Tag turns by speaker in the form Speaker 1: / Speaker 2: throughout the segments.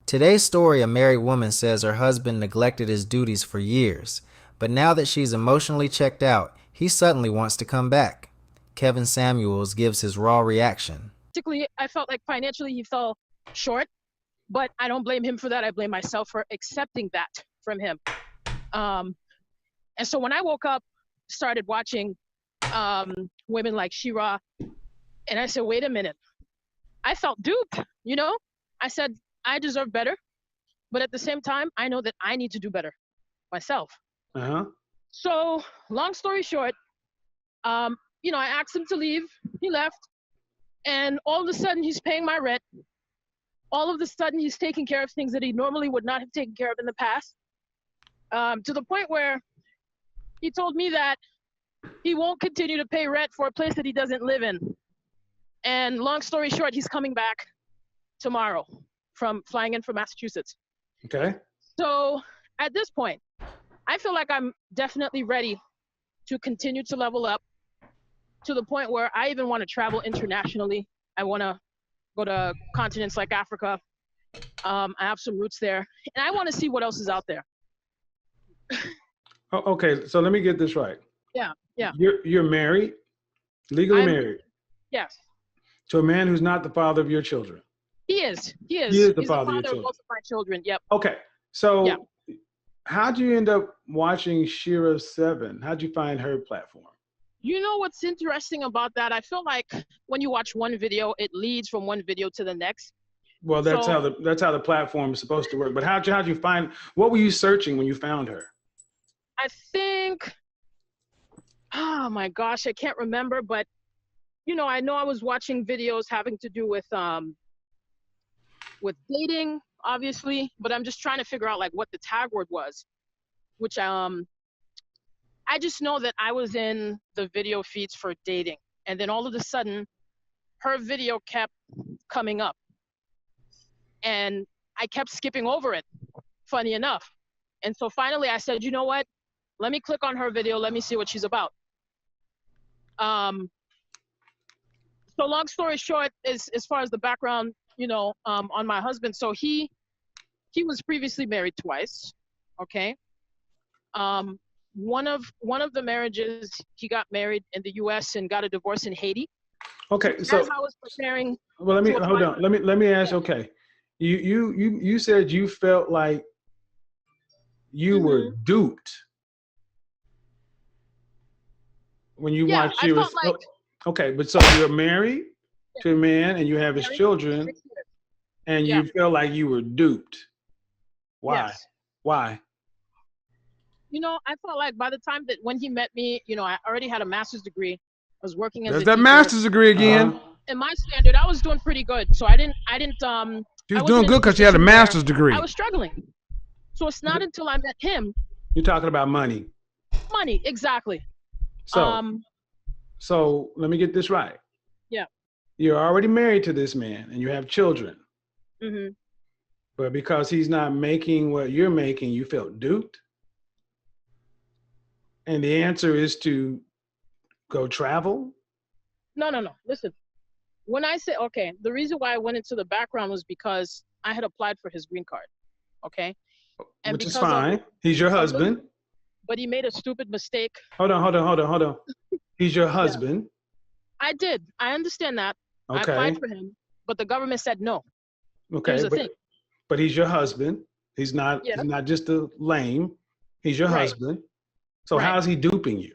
Speaker 1: Today's story, a married woman says her husband neglected his duties for years, but now that she's emotionally checked out, he suddenly wants to come back. Kevin Samuels gives his raw reaction.
Speaker 2: Basically, I felt like financially he fell short, but I don't blame him for that. I blame myself for accepting that from him. And so when I woke up, started watching women like Shira, and I said, wait a minute, I felt duped, you know? I said, I deserve better, but at the same time, I know that I need to do better myself.
Speaker 3: Uh-huh.
Speaker 2: So long story short, I asked him to leave, he left, and all of a sudden he's paying my rent. All of a sudden he's taking care of things that he normally would not have taken care of in the past, to the point where he told me that he won't continue to pay rent for a place that he doesn't live in. And long story short, he's coming back tomorrow flying in from Massachusetts.
Speaker 3: Okay.
Speaker 2: So at this point, I feel like I'm definitely ready to continue to level up to the point where I even want to travel internationally. I want to go to continents like Africa. I have some roots there, and I want to see what else is out there.
Speaker 3: Oh, okay, so let me get this right.
Speaker 2: Yeah.
Speaker 3: You're married, legally married.
Speaker 2: Yes.
Speaker 3: To a man who's not the father of your children.
Speaker 2: He is.
Speaker 3: He's the father of your children.
Speaker 2: Both of my children. Yep.
Speaker 3: Okay, so how'd you end up watching Shira 7? How'd you find her platform?
Speaker 2: You know what's interesting about that? I feel like when you watch one video, it leads from one video to the next.
Speaker 3: Well, that's how the platform is supposed to work. But how'd you find? What were you searching when you found her?
Speaker 2: I think, oh my gosh, I can't remember, but I know I was watching videos having to do with dating, obviously, but I'm just trying to figure out like what the tag word was, which I just know that I was in the video feeds for dating, and then all of a sudden her video kept coming up and I kept skipping over it, funny enough. And so finally I said, you know what, let me click on her video, let me see what she's about. So long story short, as far as the background, on my husband, so he was previously married twice. Okay. One of the marriages, he got married in the US and got a divorce in Haiti.
Speaker 3: Okay, so
Speaker 2: as I was preparing.
Speaker 3: Well, let me hold on. Let me ask. Okay, you said you felt like you were duped when you watched Shira. Okay, but so you're married to a man and you have his children, and you feel like you were duped. Why?
Speaker 2: Yes.
Speaker 3: Why?
Speaker 2: I felt like by the time that when he met me, I already had a master's degree. I was working as
Speaker 4: There's
Speaker 2: a
Speaker 4: that
Speaker 2: teacher.
Speaker 4: master's degree again.
Speaker 2: In my standard, I was doing pretty good. So I didn't.
Speaker 4: She was doing good because she had a master's degree.
Speaker 2: I was struggling. So it's not until I met him.
Speaker 3: You're talking about money.
Speaker 2: Money, exactly.
Speaker 3: So let me get this right.
Speaker 2: Yeah.
Speaker 3: You're already married to this man and you have children.
Speaker 2: Mm-hmm.
Speaker 3: But because he's not making what you're making, you felt duped? And the answer is to go travel?
Speaker 2: No. Listen, when I say, okay, the reason why I went into the background was because I had applied for his green card. Okay. And
Speaker 3: which is fine. He's your husband.
Speaker 2: But he made a stupid mistake.
Speaker 3: Hold on. He's your husband.
Speaker 2: Yeah. I did. I understand that.
Speaker 3: Okay.
Speaker 2: I applied for him, but the government said no.
Speaker 3: Okay.
Speaker 2: Here's the thing.
Speaker 3: But he's your husband. He's not just a lame. He's your husband. So how is he duping you?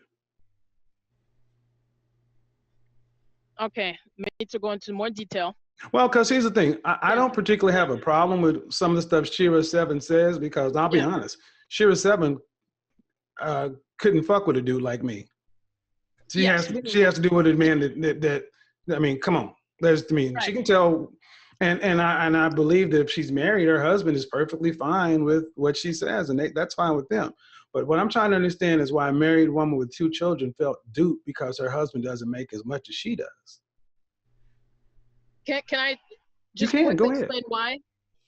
Speaker 2: Okay. We need to go into more detail.
Speaker 3: Well, because here's the thing. I don't particularly have a problem with some of the stuff Shira 7 says, because I'll be honest, Shira 7 couldn't fuck with a dude like me. She has to do with a man that I mean, come on. She can tell, and I believe that if she's married, her husband is perfectly fine with what she says, and that's fine with them. But what I'm trying to understand is why a married woman with 2 children felt duped because her husband doesn't make as much as she does.
Speaker 2: Can I just
Speaker 3: go ahead.
Speaker 2: Explain why?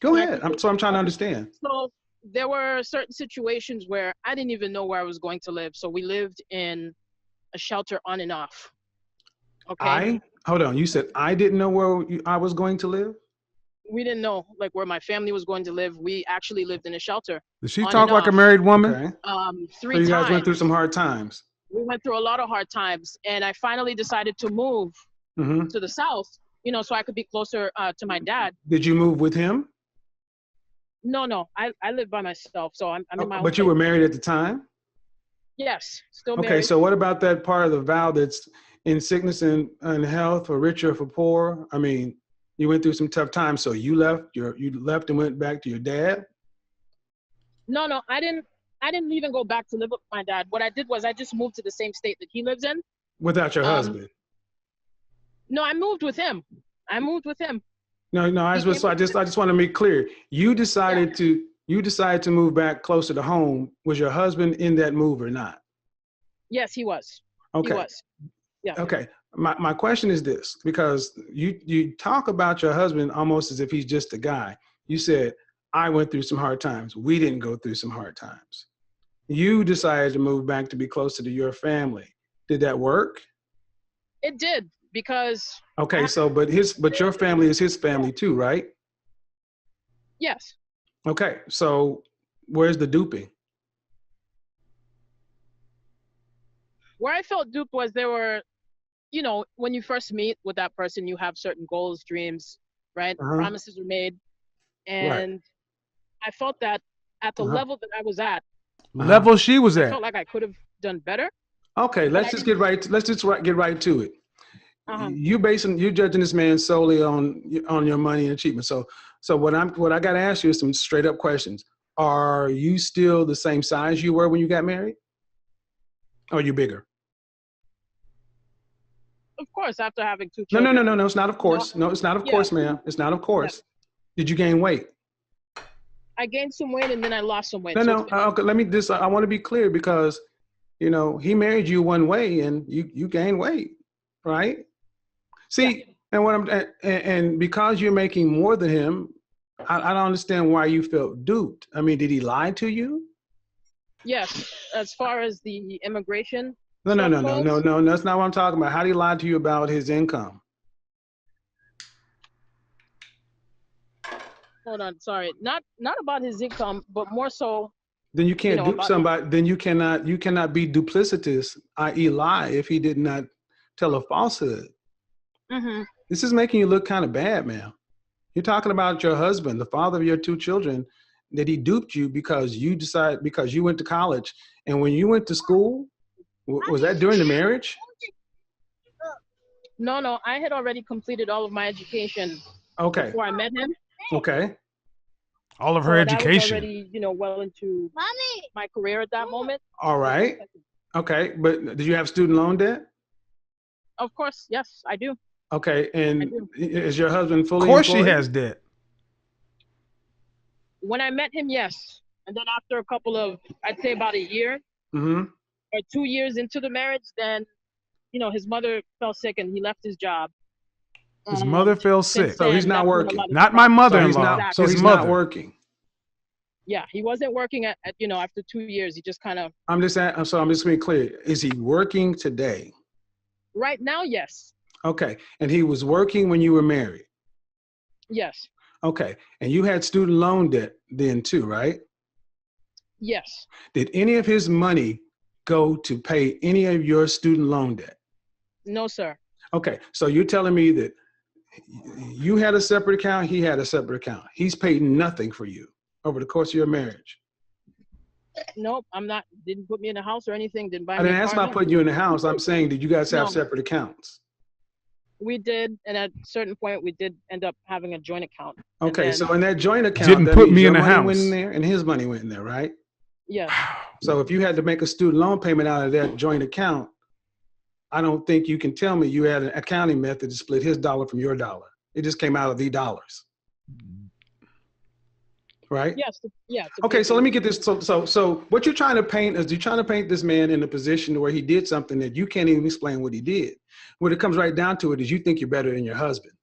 Speaker 3: Go ahead. I'm trying to understand.
Speaker 2: So there were certain situations where I didn't even know where I was going to live. So we lived in a shelter on and off. Okay.
Speaker 3: Hold on. You said I didn't know where I was going to live?
Speaker 2: we didn't know like where my family was going to live. We actually lived in a shelter.
Speaker 4: Does she
Speaker 2: On
Speaker 4: talk
Speaker 2: and
Speaker 4: like a
Speaker 2: off.
Speaker 4: married woman?
Speaker 3: Okay. So
Speaker 2: 3
Speaker 3: you guys
Speaker 2: times.
Speaker 3: went through some hard times.
Speaker 2: We went through a lot of hard times, and I finally decided to move
Speaker 3: Mm-hmm.
Speaker 2: to the south, you know, so I could be closer to my dad.
Speaker 3: Did you move with him?
Speaker 2: No, I live by myself, so I'm in my own
Speaker 3: But you
Speaker 2: place.
Speaker 3: were married at the time?
Speaker 2: Yes, still
Speaker 3: Okay,
Speaker 2: married.
Speaker 3: so what about that part of the vow that's in sickness and health, for rich or for poor? I mean, you went through some tough times, so you left and went back to your dad?
Speaker 2: No, I didn't even go back to live with my dad. What I did was I just moved to the same state that he lives in.
Speaker 3: Without your husband?
Speaker 2: No, I moved with him.
Speaker 3: No, I just want to make clear. You decided to move back closer to home. Was your husband in that move or not?
Speaker 2: Yes, he was.
Speaker 3: Okay.
Speaker 2: He was. Yeah.
Speaker 3: Okay. My question is this, because you talk about your husband almost as if he's just a guy. You said, I went through some hard times. We didn't go through some hard times. You decided to move back to be closer to your family. Did that work?
Speaker 2: It did, because
Speaker 3: Okay, but your family is his family too, right?
Speaker 2: yes.
Speaker 3: Okay, so where's the duping?
Speaker 2: Where I felt duped was there were, you know, when you first meet with that person, you have certain goals, dreams, right?
Speaker 3: Uh-huh.
Speaker 2: Promises were made. And I felt that at the level that I was at,
Speaker 4: Level she was
Speaker 2: I
Speaker 4: at.
Speaker 2: felt like I could have done better.
Speaker 3: Okay, let's just get right to it. You're judging this man solely on your money and achievement. So what I got to ask you is some straight up questions. Are you still the same size you were when you got married? Or are you bigger?
Speaker 2: Of course, after having 2 children.
Speaker 3: No. It's not of course. No, it's not of course, ma'am. It's not of course. Yeah. Did you gain weight?
Speaker 2: I gained some weight and then I lost some weight.
Speaker 3: No. Okay, I want to be clear, because, you know, he married you one way and you gained weight, right? See, and because you're making more than him, I don't understand why you felt duped. I mean, did he lie to you?
Speaker 2: Yes, as far as the immigration.
Speaker 3: No. That's not what I'm talking about. How did he lie to you about his income?
Speaker 2: Hold on, sorry. Not about his income, but more so.
Speaker 3: Then you can't dupe somebody. Then you cannot be duplicitous, i.e. lie, if he did not tell a falsehood.
Speaker 2: Mm-hmm.
Speaker 3: This is making you look kind of bad, ma'am. You're talking about your husband, the father of your 2 children, that he duped you because you went to college. And when you went to school, was that during the marriage?
Speaker 2: No. I had already completed all of my education before I met him.
Speaker 3: Okay.
Speaker 4: All of her education.
Speaker 2: I was already, you know, well into my career at that moment.
Speaker 3: All right. Okay. But did you have student loan debt?
Speaker 2: Of course. Yes, I do.
Speaker 3: Okay. And is your husband fully
Speaker 4: employed? Of course
Speaker 3: employed?
Speaker 4: she has debt.
Speaker 2: When I met him, yes. And then after a couple of, I'd say about a year or 2 years into the marriage, then, you know, his mother fell sick and he left his job.
Speaker 4: His mother fell sick.
Speaker 3: So he's not working.
Speaker 4: Not my mother-in-law.
Speaker 3: So he's not working.
Speaker 2: Yeah, he wasn't working at you know, after 2 years, he just kind of.
Speaker 3: I'm just being clear. Is he working today?
Speaker 2: Right now, yes.
Speaker 3: Okay. And he was working when you were married?
Speaker 2: Yes.
Speaker 3: Okay. And you had student loan debt then too, right?
Speaker 2: Yes.
Speaker 3: Did any of his money go to pay any of your student loan debt?
Speaker 2: No, sir.
Speaker 3: Okay. So you're telling me that you had a separate account, he had a separate account. He's paid nothing for you over the course of your marriage.
Speaker 2: Nope, I'm not. Didn't put me in a house or anything. Didn't buy me.
Speaker 3: I didn't ask about putting you in the house. I'm saying, did you guys have separate accounts?
Speaker 2: We did, and at a certain point, we did end up having a joint account.
Speaker 3: Okay, so in that joint account,
Speaker 4: didn't put me in the house.
Speaker 3: Went in there and his money went in there, right?
Speaker 2: Yes.
Speaker 3: So if you had to make a student loan payment out of that joint account, I don't think you can tell me you had an accounting method to split his dollar from your dollar. It just came out of the dollars. Right?
Speaker 2: Yes. Yeah.
Speaker 3: Okay, so let me get this. So what you're trying to paint is you're trying to paint this man in a position where he did something that you can't even explain what he did. When it comes right down to it is you think you're better than your husband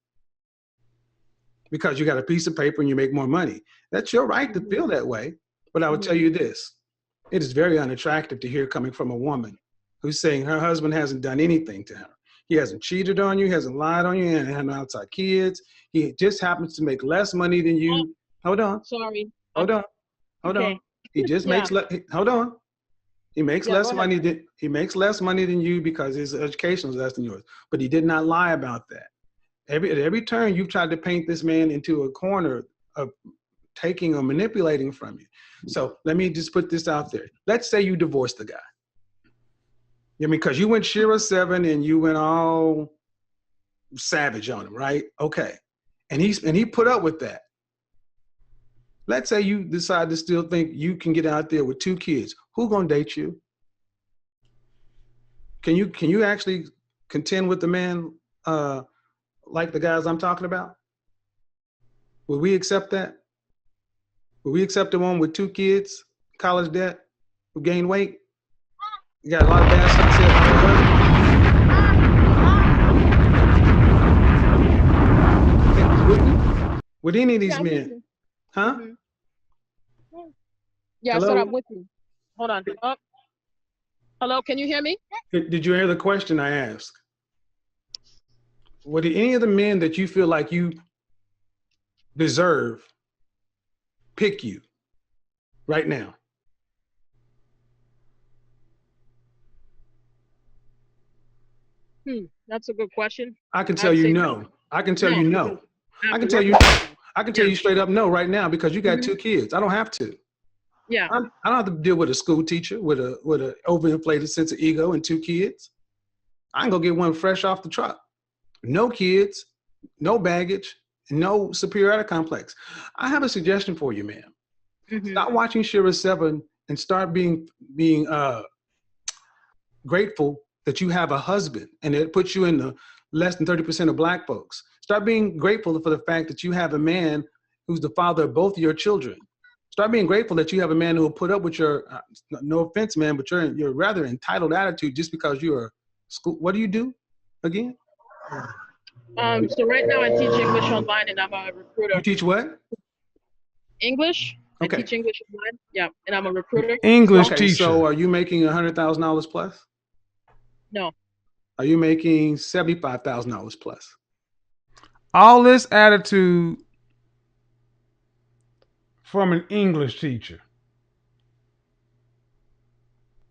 Speaker 3: because you got a piece of paper and you make more money. That's your right to feel that way. But I would tell you this. It is very unattractive to hear coming from a woman who's saying her husband hasn't done anything to her. He hasn't cheated on you. He hasn't lied on you. And had no outside kids. He just happens to make less money than you. Hold on.
Speaker 2: Sorry.
Speaker 3: Hold on. He just makes hold on. He makes less money than you because his education is less than yours. But he did not lie about that. At every turn, you've tried to paint this man into a corner of taking or manipulating from you. So let me just put this out there. Let's say you divorced the guy. I mean, because you went Shira 7 and you went all savage on him, right? Okay. And he put up with that. Let's say you decide to still think you can get out there with 2 kids. Who gonna date you? Can you actually contend with the man like the guys I'm talking about? Would we accept that? Would we accept the one with 2 kids, college debt, who gained weight? You got a lot of bad stuff said about her husband. Would any of these men? Huh?
Speaker 2: Mm-hmm. Yeah,
Speaker 3: Hello?
Speaker 2: I said I'm with you. Hold on. Oh. Hello, can you hear me?
Speaker 3: Did you hear the question I asked? Would any of the men that you feel like you deserve pick you right now?
Speaker 2: That's a good question.
Speaker 3: I can tell you no. I can tell you no. I can tell you straight up no right now because you got 2 kids. I don't have to.
Speaker 2: Yeah.
Speaker 3: I don't have to deal with a school teacher with a overinflated sense of ego and 2 kids. I can go get one fresh off the truck. No kids, no baggage, no superiority complex. I have a suggestion for you, ma'am. Stop watching Shira 7 and start being grateful that you have a husband and it puts you in the less than 30% of black folks. Start being grateful for the fact that you have a man who's the father of both of your children. Start being grateful that you have a man who will put up with your, no offense, man, but your rather entitled attitude just because you're a school. What do you do again?
Speaker 2: So right now I teach English online and I'm a recruiter.
Speaker 3: You teach what?
Speaker 2: English.
Speaker 3: Okay.
Speaker 2: I teach English online. Yeah, and I'm a recruiter.
Speaker 4: English teacher.
Speaker 3: So are you making $100,000 plus?
Speaker 2: No.
Speaker 3: Are you making $75,000 plus?
Speaker 4: All this attitude from an English teacher.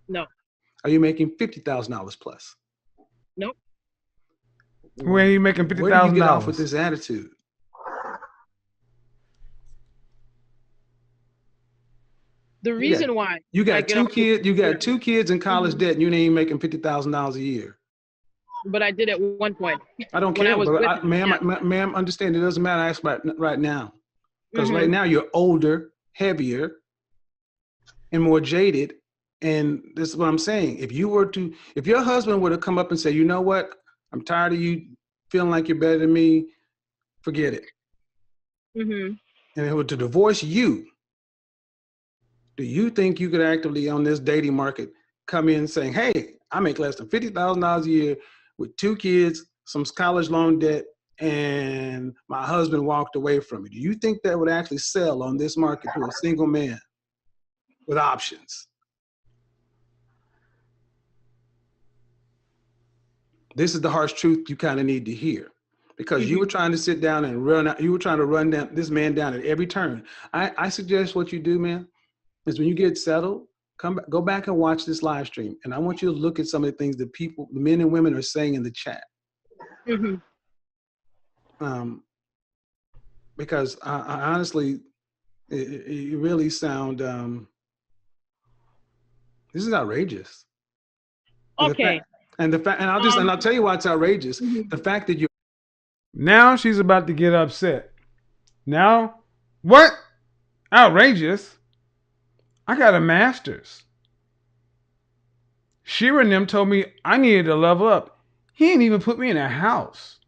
Speaker 2: No.
Speaker 3: Are you making $50,000 plus?
Speaker 2: Nope.
Speaker 4: Where are you making $50,000?
Speaker 3: Where do you get off with this attitude?
Speaker 2: The reason why
Speaker 3: you got 2 kids, you got 2 kids in college debt, and you ain't making $50,000 a year.
Speaker 2: But I did at one point.
Speaker 3: I don't care, but ma'am, understand it doesn't matter. I ask about right now, because right now you're older, heavier, and more jaded. And this is what I'm saying. If your husband were to come up and say, you know what, I'm tired of you feeling like you're better than me, forget it. And if were to divorce you, do you think you could actively on this dating market come in saying, hey, I make less than $50,000 a year with 2 kids, some college loan debt, and my husband walked away from me? Do you think that would actually sell on this market to a single man with options? This is the harsh truth you kind of need to hear, because you were trying to sit down and run down this man down at every turn. I suggest what you do, man, is when you get settled, go back and watch this live stream. And I want you to look at some of the things that the men and women are saying in the chat. Because I honestly, you really sound, this is outrageous.
Speaker 2: Okay.
Speaker 3: And I'll tell you why it's outrageous. The fact that
Speaker 4: now she's about to get upset. Now, what? Outrageous? I got a master's. Shira and them told me I needed to level up. He ain't even put me in a house.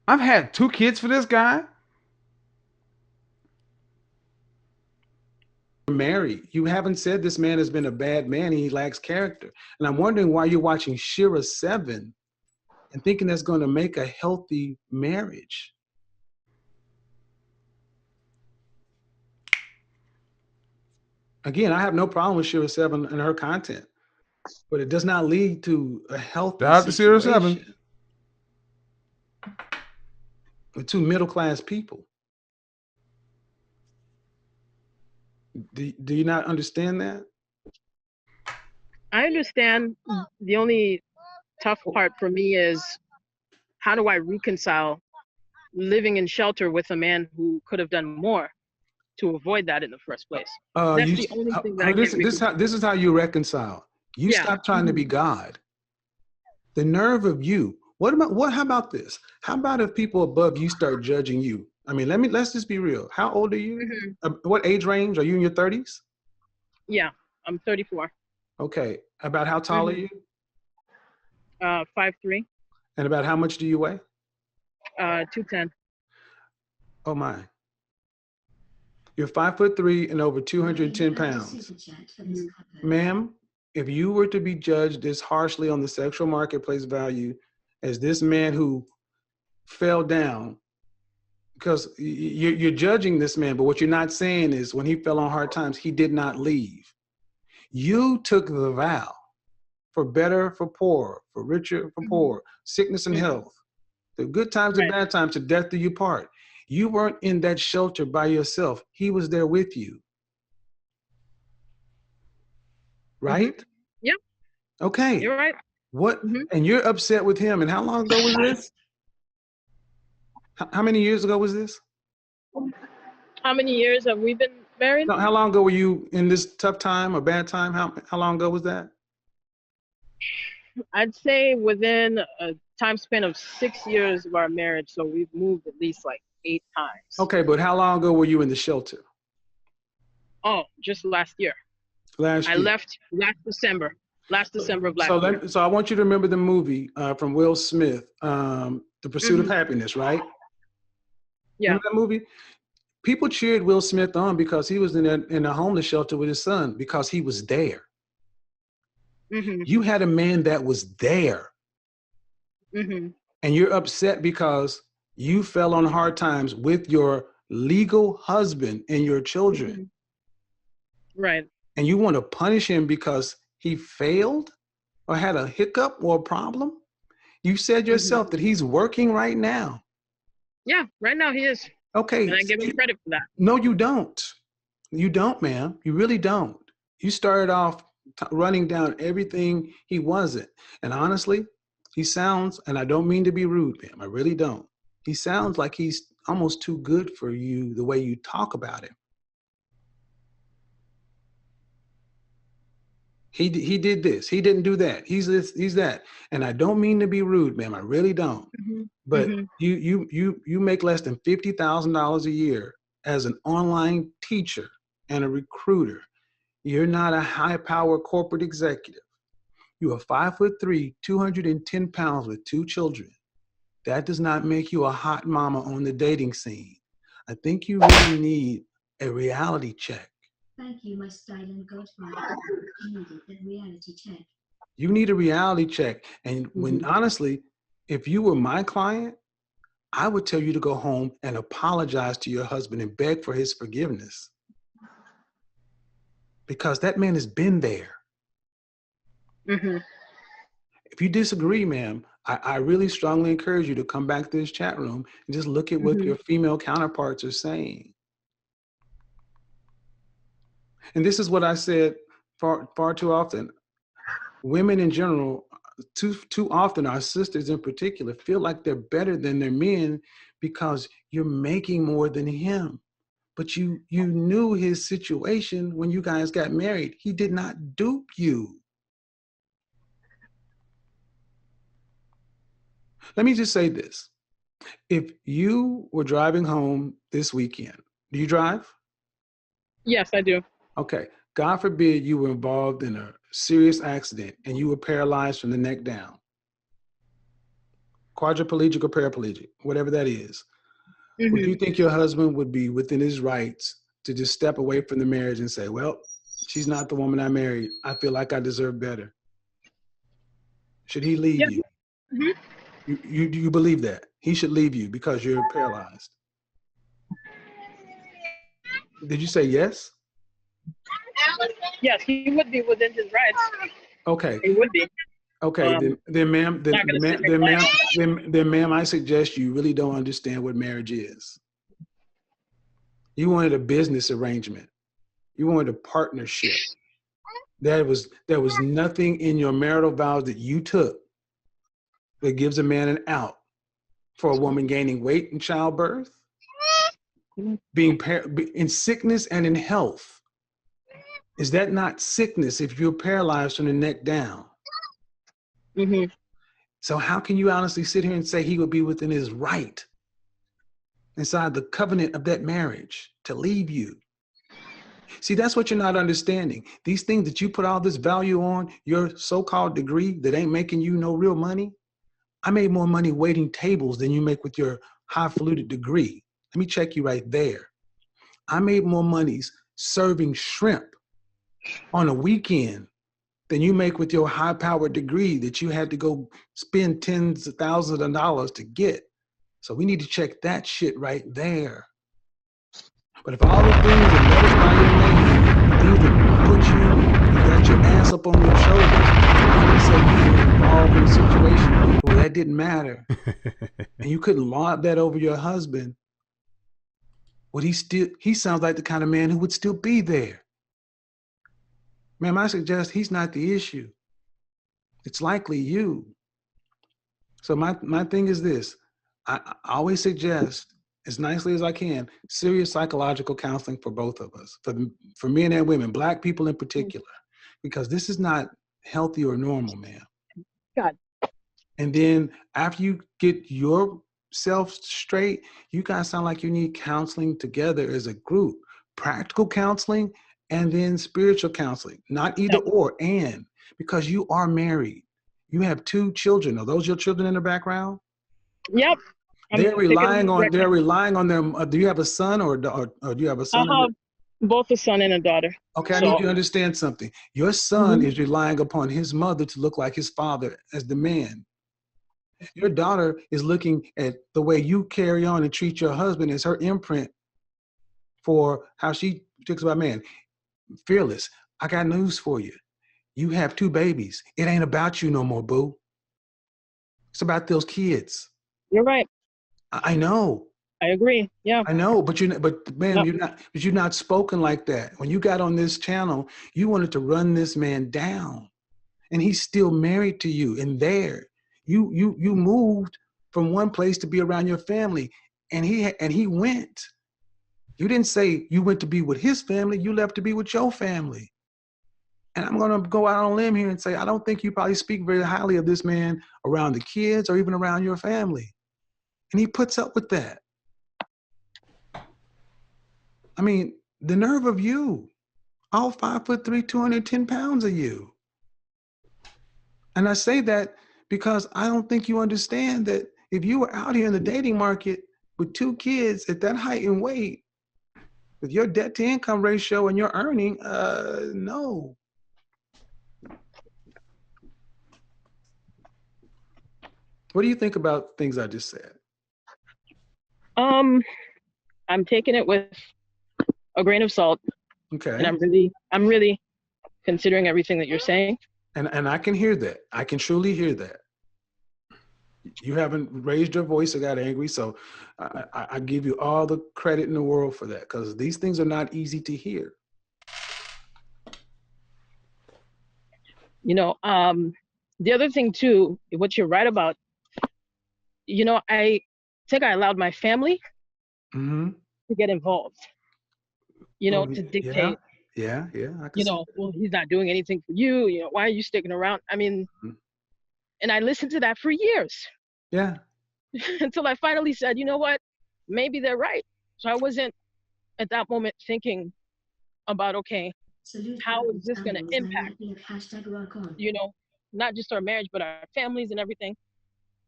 Speaker 4: I've had 2 kids for this guy.
Speaker 3: married. You haven't said this man has been a bad man. He lacks character. And I'm wondering why you're watching Shira 7 and thinking that's going to make a healthy marriage. Again, I have no problem with Shira 7 and her content, but it does not lead to a healthy situation.
Speaker 4: Shira 7.
Speaker 3: with two middle-class people. Do you not understand that?
Speaker 2: I understand. The only tough part for me is how do I reconcile living in shelter with a man who could have done more to avoid that in the first place? That's the only thing that I can't reconcile.
Speaker 3: This is how you reconcile. You
Speaker 2: Yeah.
Speaker 3: stop trying to be God. The nerve of you. How about this? How about if people above you start judging you? I mean, let's just be real. How old are you? What age range? Are you in your 30s?
Speaker 2: Yeah, I'm 34.
Speaker 3: Okay. About how tall are you?
Speaker 2: 5'3".
Speaker 3: And about how much do you weigh?
Speaker 2: 210.
Speaker 3: Oh my. You're 5'3" and over 210 pounds. Ma'am, if you were to be judged this harshly on the sexual marketplace value as this man who fell down, because you're judging this man, but what you're not saying is when he fell on hard times, he did not leave. You took the vow for better, for poor, for richer, for poor, sickness and health, the good times and bad times, to death do you part. You weren't in that shelter by yourself. He was there with you. Right?
Speaker 2: Yep.
Speaker 3: Okay.
Speaker 2: You're right.
Speaker 3: What? And you're upset with him. And how long ago was this? How many years ago was this?
Speaker 2: How many years have we been married?
Speaker 3: No, how long ago were you in this tough time or bad time? How long ago was that?
Speaker 2: I'd say within a time span of 6 years of our marriage, so we've moved at least like 8 times.
Speaker 3: Okay, but how long ago were you in the shelter?
Speaker 2: Oh, just last year.
Speaker 3: Last year.
Speaker 2: I left last December of last year.
Speaker 3: So I want you to remember the movie from Will Smith, The Pursuit of Happiness, right?
Speaker 2: Yeah.
Speaker 3: Remember that movie? People cheered Will Smith on because he was in a homeless shelter with his son, because he was there. You had a man that was there. And you're upset because you fell on hard times with your legal husband and your children.
Speaker 2: Right.
Speaker 3: And you want to punish him because he failed or had a hiccup or a problem? You said yourself that he's working right now.
Speaker 2: Yeah, right now he is.
Speaker 3: Okay.
Speaker 2: And I give him credit for that.
Speaker 3: No, you don't. You don't, ma'am. You really don't. You started off running down everything he wasn't. And honestly, he sounds, and I don't mean to be rude, ma'am, I really don't. He sounds like he's almost too good for you the way you talk about him. He did this. He didn't do that. He's this. He's that. And I don't mean to be rude, ma'am. I really don't. But you make less than $50,000 a year as an online teacher and a recruiter. You're not a high-power corporate executive. You are 5'3", 210 pounds with 2 children. That does not make you a hot mama on the dating scene. I think you really need a reality check.
Speaker 5: Thank you, my silent godfather. I needed that reality check.
Speaker 3: You need a reality check. And when honestly, if you were my client, I would tell you to go home and apologize to your husband and beg for his forgiveness. Because that man has been there. If you disagree, ma'am, I really strongly encourage you to come back to this chat room and just look at what your female counterparts are saying. And this is what I said far too often. Women in general, too often, our sisters in particular, feel like they're better than their men because you're making more than him. But you knew his situation when you guys got married. He did not dupe you. Let me just say this. If you were driving home this weekend, do you drive?
Speaker 2: Yes, I do.
Speaker 3: Okay. God forbid you were involved in a serious accident and you were paralyzed from the neck down. Quadriplegic or paraplegic, whatever that is. Would you think your husband would be within his rights to just step away from the marriage and say, well, she's not the woman I married. I feel like I deserve better. Should he leave you? You believe that? He should leave you because you're paralyzed. Did you say yes?
Speaker 2: Yes, he would be within his rights.
Speaker 3: Okay.
Speaker 2: He would be.
Speaker 3: Okay, then ma'am, then,
Speaker 2: Not gonna sit
Speaker 3: ma'am,
Speaker 2: there
Speaker 3: then
Speaker 2: quiet.
Speaker 3: ma'am, then ma'am, I suggest you really don't understand what marriage is. You wanted a business arrangement. You wanted a partnership. There was nothing in your marital vows that you took that gives a man an out for a woman gaining weight in childbirth, being in sickness and in health. Is that not sickness if you're paralyzed from the neck down?
Speaker 2: Mm-hmm.
Speaker 3: So how can you honestly sit here and say he would be within his right inside the covenant of that marriage to leave you? See, that's what you're not understanding. These things that you put all this value on, your so-called degree that ain't making you no real money. I made more money waiting tables than you make with your highfalutin degree. Let me check you right there. I made more monies serving shrimp on a weekend than you make with your high-powered degree that you had to go spend tens of thousands of dollars to get. So we need to check that shit right there. But if all the things that satisfy your man, things that put you got your ass up on your shoulders, all of a sudden you were involved in a situation where that didn't matter, and you couldn't lord that over your husband, would he sounds like the kind of man who would still be there. Ma'am, I suggest he's not the issue. It's likely you. So my thing is this. I always suggest, as nicely as I can, serious psychological counseling for both of us, for men and women, Black people in particular, because this is not healthy or normal, man.
Speaker 2: God.
Speaker 3: And then after you get yourself straight, you guys sound like you need counseling together as a group, practical counseling and then spiritual counseling, not either or, and because you are married. You have 2 children. Are those your children in the background?
Speaker 2: Yep.
Speaker 3: They're relying on them. Do you have a son or do you have a son?
Speaker 2: I have both a son and a daughter.
Speaker 3: Okay, I need you to understand something. Your son is relying upon his mother to look like his father as the man. Your daughter is looking at the way you carry on and treat your husband as her imprint for how she thinks about man. Fearless, I got news for you. You have 2 babies. It ain't about you no more, boo. It's about those kids.
Speaker 2: You're right.
Speaker 3: I know.
Speaker 2: I agree. Yeah.
Speaker 3: I know, but you're not spoken like that. When you got on this channel, you wanted to run this man down, and he's still married to you. And there, you moved from one place to be around your family, and he went. You didn't say you went to be with his family. You left to be with your family. And I'm going to go out on a limb here and say, I don't think you probably speak very highly of this man around the kids or even around your family. And he puts up with that. I mean, the nerve of you, all 5'3", 210 pounds of you. And I say that because I don't think you understand that if you were out here in the dating market with 2 kids at that height and weight, with your debt to income ratio and your earning, no. What do you think about things I just said?
Speaker 2: I'm taking it with a grain of salt.
Speaker 3: Okay.
Speaker 2: And I'm really considering everything that you're saying.
Speaker 3: And I can hear that. I can truly hear that. You haven't raised your voice or got angry, so I give you all the credit in the world for that, because these things are not easy to hear.
Speaker 2: You know, the other thing too, what you're right about, you know, I think I allowed my family to get involved, you know, to dictate.
Speaker 3: Yeah.
Speaker 2: You know, well, he's not doing anything for you. You know, why are you sticking around? I mean, and I listened to that for years.
Speaker 3: Yeah.
Speaker 2: Until I finally said, you know what, maybe they're right. So I wasn't at that moment thinking about, okay, how is this going to impact, you know, not just our marriage, but our families and everything.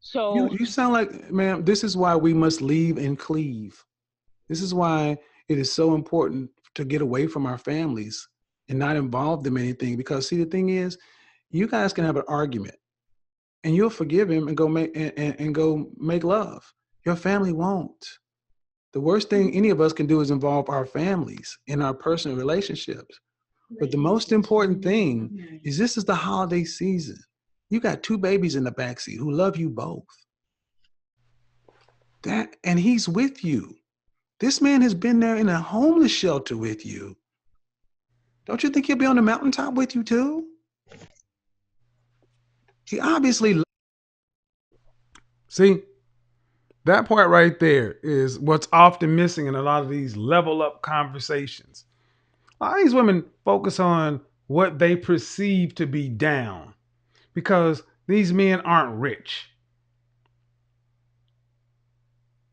Speaker 2: So
Speaker 3: you sound like, ma'am, this is why we must leave and cleave. This is why it is so important to get away from our families and not involve them in anything. Because see, the thing is, you guys can have an argument and you'll forgive him and go make love. Your family won't. The worst thing any of us can do is involve our families in our personal relationships. But the most important thing is this is the holiday season. You got 2 babies in the backseat who love you both. And he's with you. This man has been there in a homeless shelter with you. Don't you think he'll be on the mountaintop with you too? He obviously.
Speaker 4: See, that part right there is what's often missing in a lot of these level up conversations. A lot of these women focus on what they perceive to be down because these men aren't rich.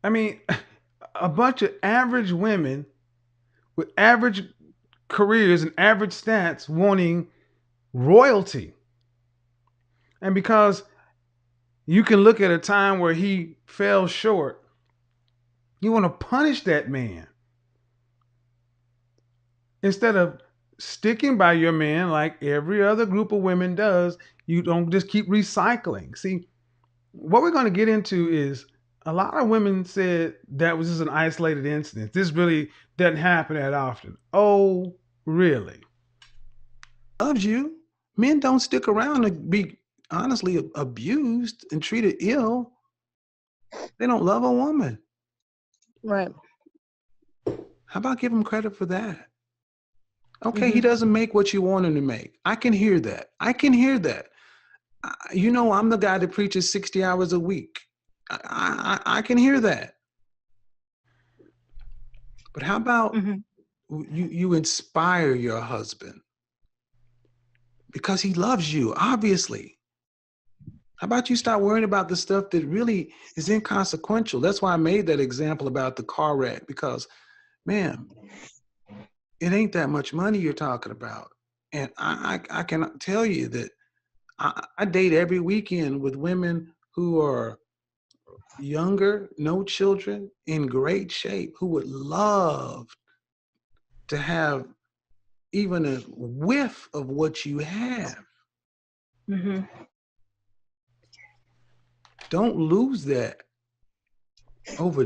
Speaker 4: I mean, a bunch of average women with average careers and average stats wanting royalty. And because you can look at a time where he fell short, you want to punish that man instead of sticking by your man like every other group of women does. You don't just keep recycling. See, what we're going to get into is a lot of women said that was just an isolated incident. This really doesn't happen that often. Oh, really?
Speaker 3: Loves you. Men don't stick around to be honestly abused and treated ill. They don't love a woman.
Speaker 2: Right.
Speaker 3: How about give him credit for that? Okay, he doesn't make what you want him to make. I can hear that. You know, I'm the guy that preaches 60 hours a week. I can hear that. But how about you inspire your husband? Because he loves you, obviously. How about you stop worrying about the stuff that really is inconsequential? That's why I made that example about the car wreck, because, man, it ain't that much money you're talking about. And I can tell you that I date every weekend with women who are younger, no children, in great shape, who would love to have even a whiff of what you have. Don't lose that over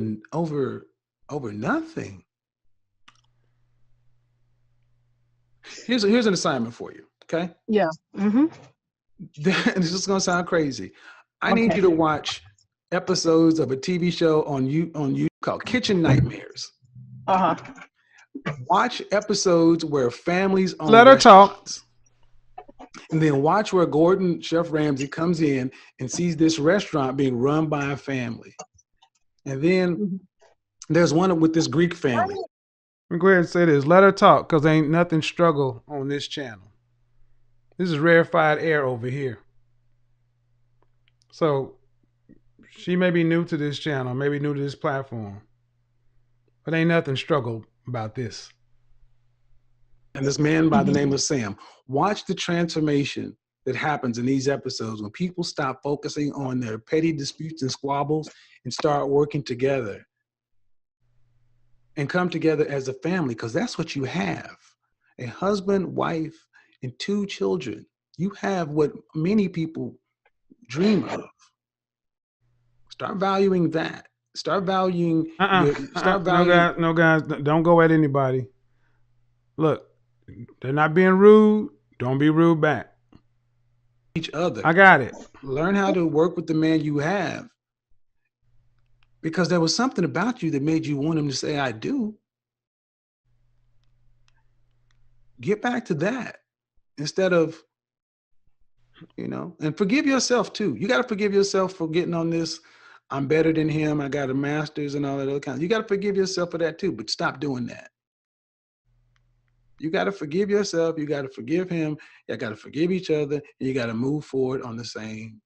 Speaker 3: nothing. Here's an assignment for you, okay?
Speaker 2: Yeah.
Speaker 3: This is gonna sound crazy. I need you to watch episodes of a TV show on YouTube called Kitchen Nightmares. Watch episodes where families own
Speaker 4: Let her talk.
Speaker 3: restaurants. And then watch where Chef Ramsay comes in and sees this restaurant being run by a family. And then there's one with this Greek family.
Speaker 4: I'm going to go ahead and say this. Let her talk, because ain't nothing struggle on this channel. This is rarefied air over here. So she may be new to this channel, maybe new to this platform, but ain't nothing struggle about this.
Speaker 3: And this man by the name of Sam. Watch the transformation that happens in these episodes when people stop focusing on their petty disputes and squabbles and start working together and come together as a family, because that's what you have. A husband, wife, and 2 children. You have what many people dream of. Start valuing that. Start valuing.
Speaker 4: No, guys, don't go at anybody. Look, they're not being rude. Don't be rude back.
Speaker 3: Each other.
Speaker 4: I got it.
Speaker 3: Learn how to work with the man you have, because there was something about you that made you want him to say, I do. Get back to that instead of, and forgive yourself too. You got to forgive yourself for getting on this, I'm better than him, I got a master's and all that other kind. You got to forgive yourself for that too, but stop doing that. You got to forgive yourself. You got to forgive him. You got to forgive each other. And you got to move forward on the same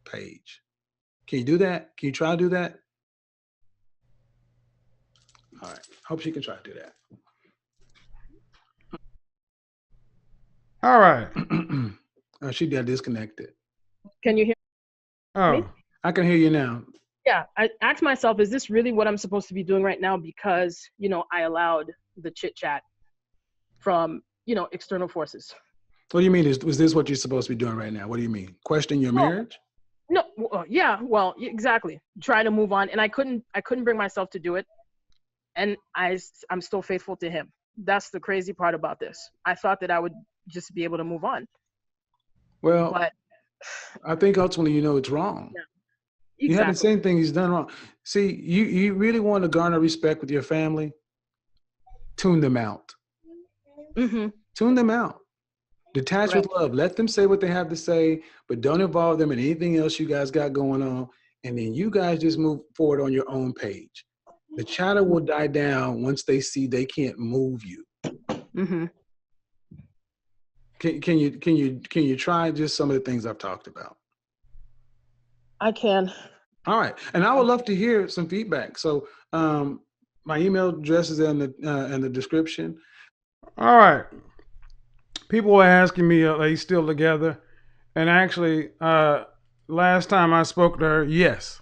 Speaker 3: page. Can you do that? Can you try to do that? All right. Hope she can try to do that.
Speaker 4: All right.
Speaker 3: She got disconnected.
Speaker 2: Can you hear me?
Speaker 3: I can hear you now.
Speaker 2: Yeah, I asked myself, is this really what I'm supposed to be doing right now? Because, I allowed the chit chat from, external forces.
Speaker 3: What do you mean? Was this what you're supposed to be doing right now? What do you mean? Questioning your marriage?
Speaker 2: No, yeah, well, exactly. Trying to move on. And I couldn't bring myself to do it. And I'm still faithful to him. That's the crazy part about this. I thought that I would just be able to move on.
Speaker 3: Well,
Speaker 2: but
Speaker 3: I think ultimately you know it's wrong.
Speaker 2: Exactly.
Speaker 3: You haven't seen anything he's done wrong. See, you really want to garner respect with your family? Tune them out.
Speaker 2: Mm-hmm.
Speaker 3: Tune them out. Detach with love. Let them say what they have to say, but don't involve them in anything else you guys got going on. And then you guys just move forward on your own page. The chatter will die down once they see they can't move you.
Speaker 2: Mm-hmm.
Speaker 3: Can you try just some of the things I've talked about?
Speaker 2: I can.
Speaker 3: All right, and I would love to hear some feedback. So my email address is in the description.
Speaker 4: All right. People were asking me, are they still together? And actually, last time I spoke to her, yes.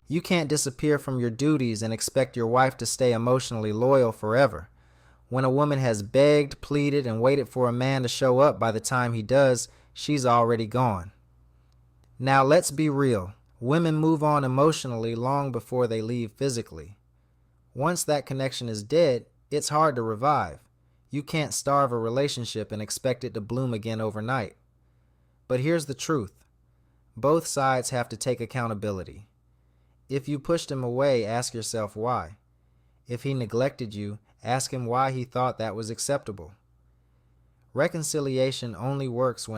Speaker 1: You can't disappear from your duties and expect your wife to stay emotionally loyal forever. When a woman has begged, pleaded, and waited for a man to show up, by the time he does, she's already gone. Now let's be real. Women move on emotionally long before they leave physically. Once that connection is dead, it's hard to revive. You can't starve a relationship and expect it to bloom again overnight. But here's the truth. Both sides have to take accountability. If you pushed him away, ask yourself why. If he neglected you, ask him why he thought that was acceptable. Reconciliation only works when